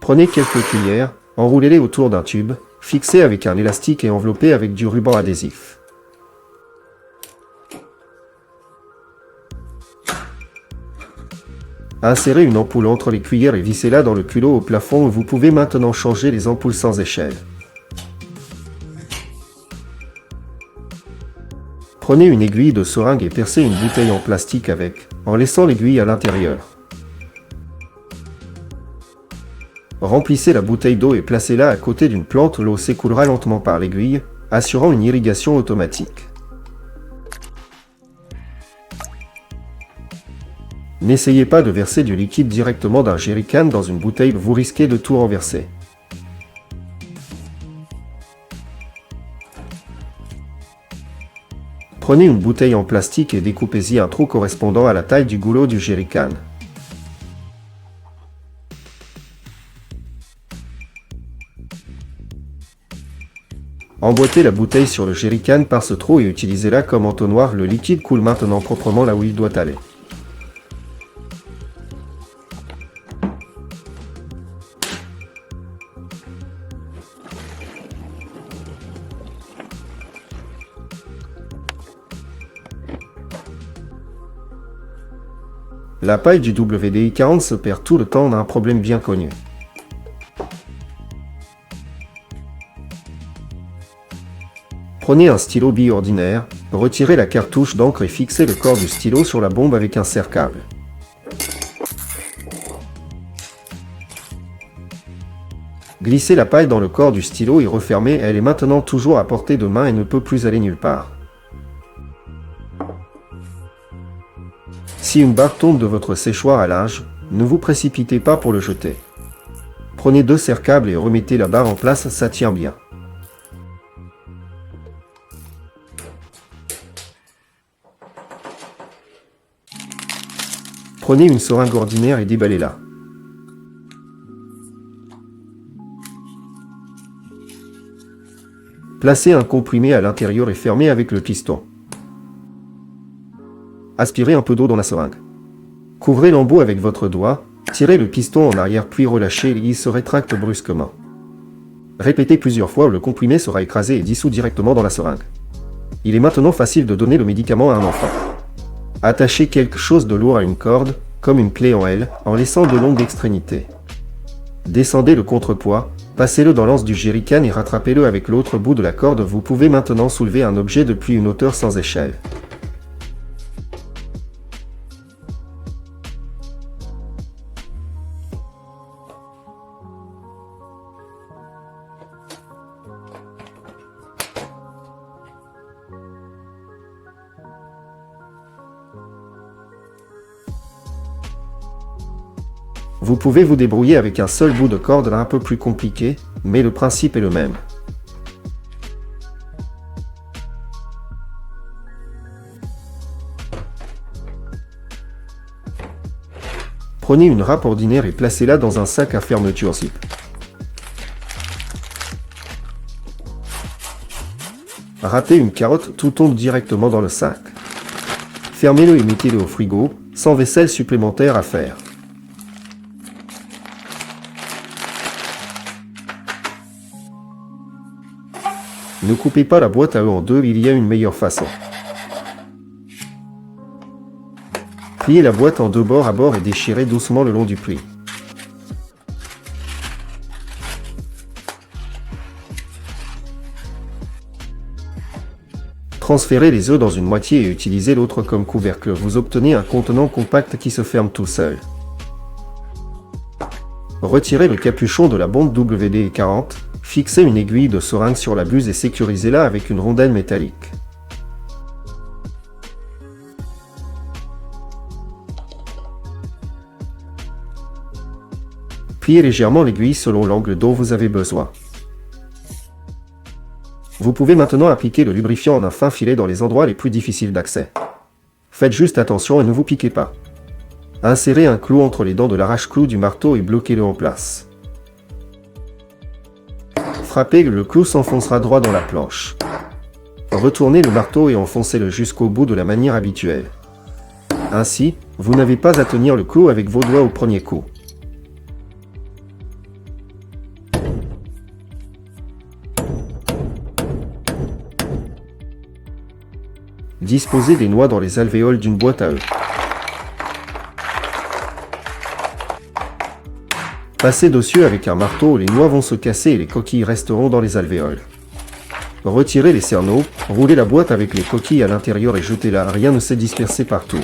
Prenez quelques cuillères, enroulez-les autour d'un tube, fixez avec un élastique et enveloppez avec du ruban adhésif. Insérez une ampoule entre les cuillères et vissez-la dans le culot au plafond où vous pouvez maintenant changer les ampoules sans échelle. Prenez une aiguille de seringue et percez une bouteille en plastique avec, en laissant l'aiguille à l'intérieur. Remplissez la bouteille d'eau et placez-la à côté d'une plante où l'eau s'écoulera lentement par l'aiguille, assurant une irrigation automatique. N'essayez pas de verser du liquide directement d'un jerrycan dans une bouteille, vous risquez de tout renverser. Prenez une bouteille en plastique et découpez-y un trou correspondant à la taille du goulot du jerrycan. Emboîtez la bouteille sur le jerrycan par ce trou et utilisez-la comme entonnoir. Le liquide coule maintenant proprement là où il doit aller. La paille du WD-40 se perd tout le temps, on a un problème bien connu. Prenez un stylo bille ordinaire, retirez la cartouche d'encre et fixez le corps du stylo sur la bombe avec un serre-câble. Glissez la paille dans le corps du stylo et refermez, elle est maintenant toujours à portée de main et ne peut plus aller nulle part. Si une barre tombe de votre séchoir à linge, ne vous précipitez pas pour le jeter. Prenez 2 serre-câbles et remettez la barre en place, ça tient bien. Prenez une seringue ordinaire et déballez-la. Placez un comprimé à l'intérieur et fermez avec le piston. Aspirez un peu d'eau dans la seringue. Couvrez l'embout avec votre doigt, tirez le piston en arrière puis relâchez et il se rétracte brusquement. Répétez plusieurs fois, le comprimé sera écrasé et dissous directement dans la seringue. Il est maintenant facile de donner le médicament à un enfant. Attachez quelque chose de lourd à une corde, comme une clé en L, en laissant de longues extrémités. Descendez le contrepoids, passez-le dans l'anse du jerrycan et rattrapez-le avec l'autre bout de la corde. Vous pouvez maintenant soulever un objet depuis une hauteur sans échelle. Vous pouvez vous débrouiller avec un seul bout de corde un peu plus compliqué, mais le principe est le même. Prenez une râpe ordinaire et placez-la dans un sac à fermeture zip. Râpez une carotte, tout tombe directement dans le sac. Fermez-le et mettez-le au frigo, sans vaisselle supplémentaire à faire. Ne coupez pas la boîte à œufs en deux, il y a une meilleure façon. Pliez la boîte en deux bords à bord et déchirez doucement le long du pli. Transférez les œufs dans une moitié et utilisez l'autre comme couvercle. Vous obtenez un contenant compact qui se ferme tout seul. Retirez le capuchon de la bombe WD-40. Fixez une aiguille de seringue sur la buse et sécurisez-la avec une rondelle métallique. Pliez légèrement l'aiguille selon l'angle dont vous avez besoin. Vous pouvez maintenant appliquer le lubrifiant en un fin filet dans les endroits les plus difficiles d'accès. Faites juste attention et ne vous piquez pas. Insérez un clou entre les dents de l'arrache-clou du marteau et bloquez-le en place. Frappez, le clou s'enfoncera droit dans la planche. Retournez le marteau et enfoncez-le jusqu'au bout de la manière habituelle. Ainsi, vous n'avez pas à tenir le clou avec vos doigts au premier coup. Disposez des noix dans les alvéoles d'une boîte à œufs. Passez dessus avec un marteau, les noix vont se casser et les coquilles resteront dans les alvéoles. Retirez les cerneaux, roulez la boîte avec les coquilles à l'intérieur et jetez-la, rien ne s'est dispersé partout.